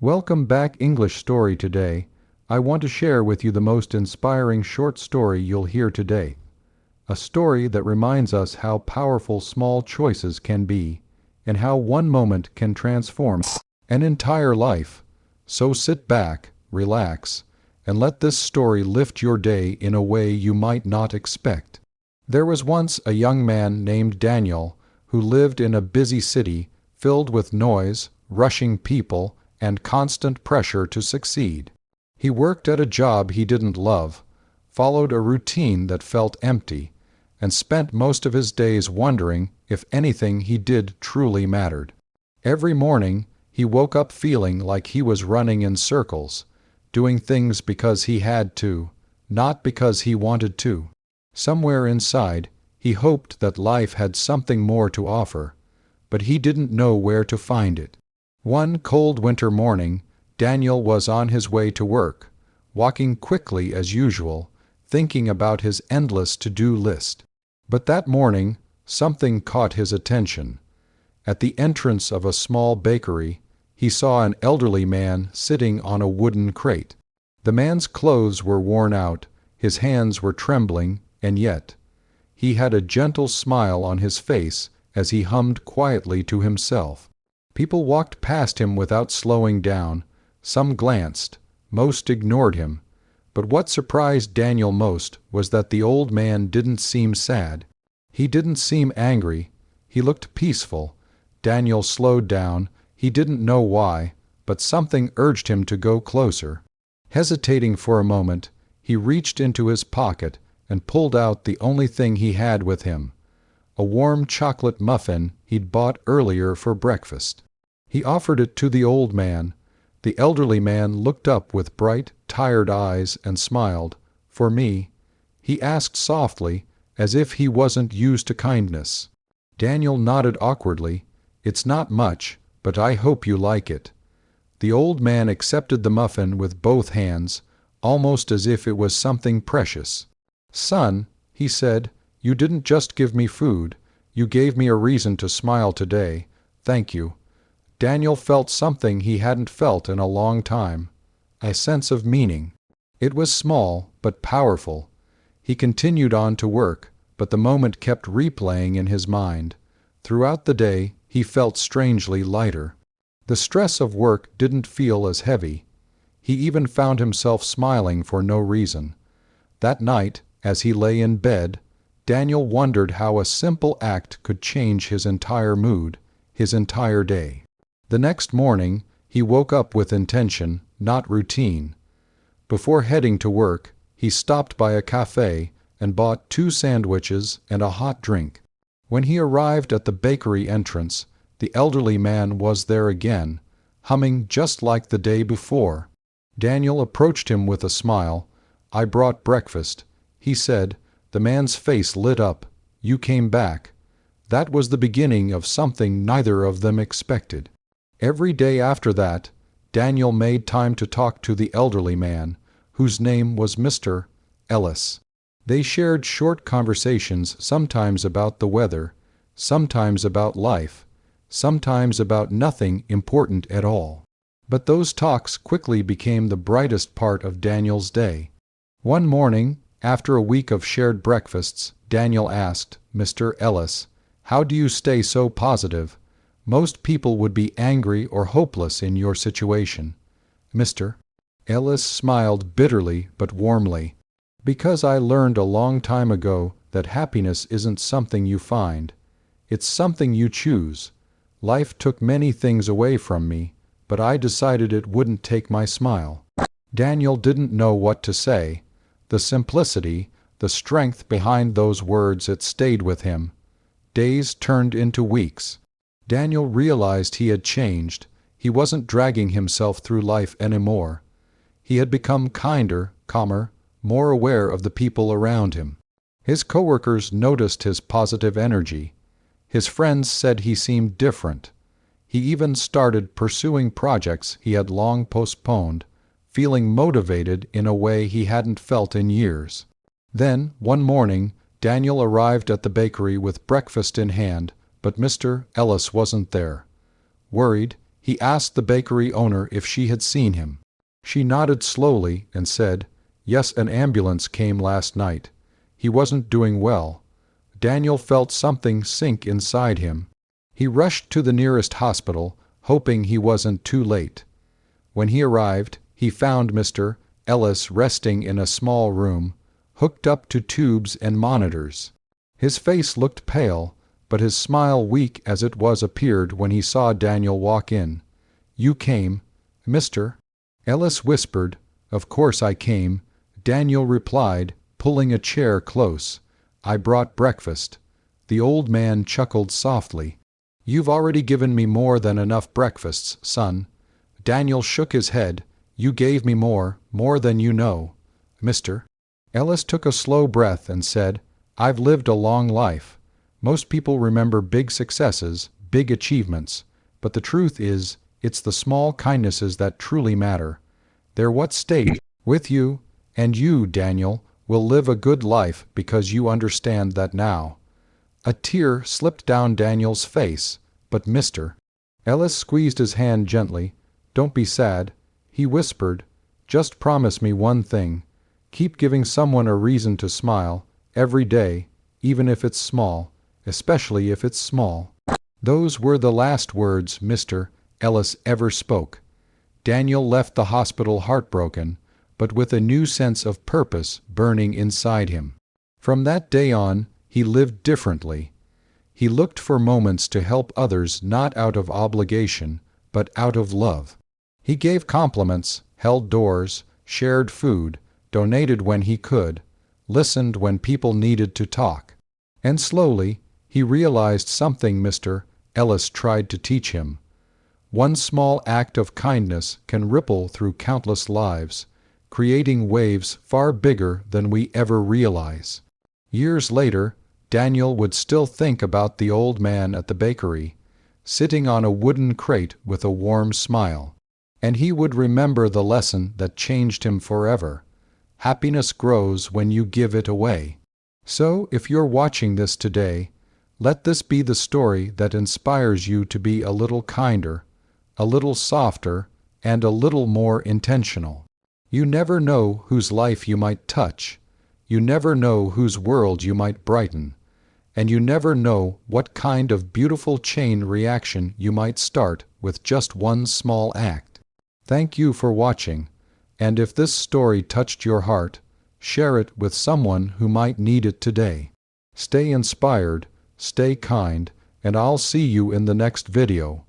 Welcome back English Story today. I want to share with you the most inspiring short story you'll hear today. A story that reminds us how powerful small choices can be and how one moment can transform an entire life. So sit back, relax, and let this story lift your day in a way you might not expect. There was once a young man named Daniel who lived in a busy city filled with noise, rushing people, and constant pressure to succeed. He worked at a job he didn't love, followed a routine that felt empty, and spent most of his days wondering if anything he did truly mattered. Every morning, he woke up feeling like he was running in circles, doing things because he had to, not because he wanted to. Somewhere inside, he hoped that life had something more to offer, but he didn't know where to find it. One cold winter morning, Daniel was on his way to work, walking quickly as usual, thinking about his endless to-do list. But that morning, something caught his attention. At the entrance of a small bakery, he saw an elderly man sitting on a wooden crate. The man's clothes were worn out, his hands were trembling, and yet he had a gentle smile on his face as he hummed quietly to himself. People walked past him without slowing down. Some glanced, most ignored him. But what surprised Daniel most was that the old man didn't seem sad. He didn't seem angry. He looked peaceful. Daniel slowed down. He didn't know why, but something urged him to go closer. Hesitating for a moment, he reached into his pocket and pulled out the only thing he had with him, a warm chocolate muffin he'd bought earlier for breakfast. He offered it to the old man. The elderly man looked up with bright, tired eyes and smiled. "For me?" he asked softly, as if he wasn't used to kindness. Daniel nodded awkwardly. "It's not much, but I hope you like it." The old man accepted the muffin with both hands, almost as if it was something precious. "Son," he said, "you didn't just give me food. You gave me a reason to smile today. Thank you." Daniel felt something he hadn't felt in a long time, a sense of meaning. It was small, but powerful. He continued on to work, but the moment kept replaying in his mind. Throughout the day, he felt strangely lighter. The stress of work didn't feel as heavy. He even found himself smiling for no reason. That night, as he lay in bed, Daniel wondered how a simple act could change his entire mood, his entire day. The next morning, he woke up with intention, not routine. Before heading to work, he stopped by a cafe and bought 2 sandwiches and a hot drink. When he arrived at the bakery entrance, the elderly man was there again, humming just like the day before. Daniel approached him with a smile. "I brought breakfast," he said. The man's face lit up. "You came back." That was the beginning of something neither of them expected. Every day after that, Daniel made time to talk to the elderly man, whose name was Mr. Ellis. They shared short conversations, sometimes about the weather, sometimes about life, sometimes about nothing important at all. But those talks quickly became the brightest part of Daniel's day. One morning, after a week of shared breakfasts, Daniel asked, "Mr. Ellis, how do you stay so positive? Most people would be angry or hopeless in your situation." Mr. Ellis smiled bitterly but warmly. "Because I learned a long time ago that happiness isn't something you find. It's something you choose. Life took many things away from me, but I decided it wouldn't take my smile." Daniel didn't know what to say. The simplicity, the strength behind those words, it stayed with him. Days turned into weeks. Daniel realized he had changed. He wasn't dragging himself through life anymore. He had become kinder, calmer, more aware of the people around him. His coworkers noticed his positive energy. His friends said he seemed different. He even started pursuing projects he had long postponed, feeling motivated in a way he hadn't felt in years. Then, one morning, Daniel arrived at the bakery with breakfast in hand, but Mr. Ellis wasn't there. Worried, He asked the bakery owner if she had seen him. She nodded slowly and said, "Yes, an ambulance came last night. He wasn't doing well." Daniel felt something sink inside him. He rushed to the nearest hospital, hoping he wasn't too late. When he arrived, he found Mr. Ellis resting in a small room, hooked up to tubes and monitors. His face looked pale, but his smile weak as it was appeared when he saw Daniel walk in. "You came, Mr. Ellis whispered. "Of course I came," Daniel replied, pulling a chair close. "I brought breakfast." The old man chuckled softly. "You've already given me more than enough breakfasts, son." Daniel shook his head. "You gave me more than you know, Mr. Ellis took a slow breath and said, "I've lived a long life. Most people remember big successes, big achievements, but the truth is, it's the small kindnesses that truly matter. They're what stay with you, and you, Daniel, will live a good life because you understand that now." A tear slipped down Daniel's face, but Mr. Ellis squeezed his hand gently. "Don't be sad," he whispered. "Just promise me one thing. Keep giving someone a reason to smile, every day, even if it's small, especially if it's small." Those were the last words Mr. Ellis ever spoke. Daniel left the hospital heartbroken, but with a new sense of purpose burning inside him. From that day on, he lived differently. He looked for moments to help others not out of obligation, but out of love. He gave compliments, held doors, shared food, donated when he could, listened when people needed to talk. And slowly, he realized something Mr. Ellis tried to teach him. One small act of kindness can ripple through countless lives, creating waves far bigger than we ever realize. Years later, Daniel would still think about the old man at the bakery, sitting on a wooden crate with a warm smile. And he would remember the lesson that changed him forever. Happiness grows when you give it away. So, if you're watching this today, let this be the story that inspires you to be a little kinder, a little softer, and a little more intentional. You never know whose life you might touch. You never know whose world you might brighten. And you never know what kind of beautiful chain reaction you might start with just one small act. Thank you for watching, and if this story touched your heart, share it with someone who might need it today. Stay inspired, stay kind, and I'll see you in the next video.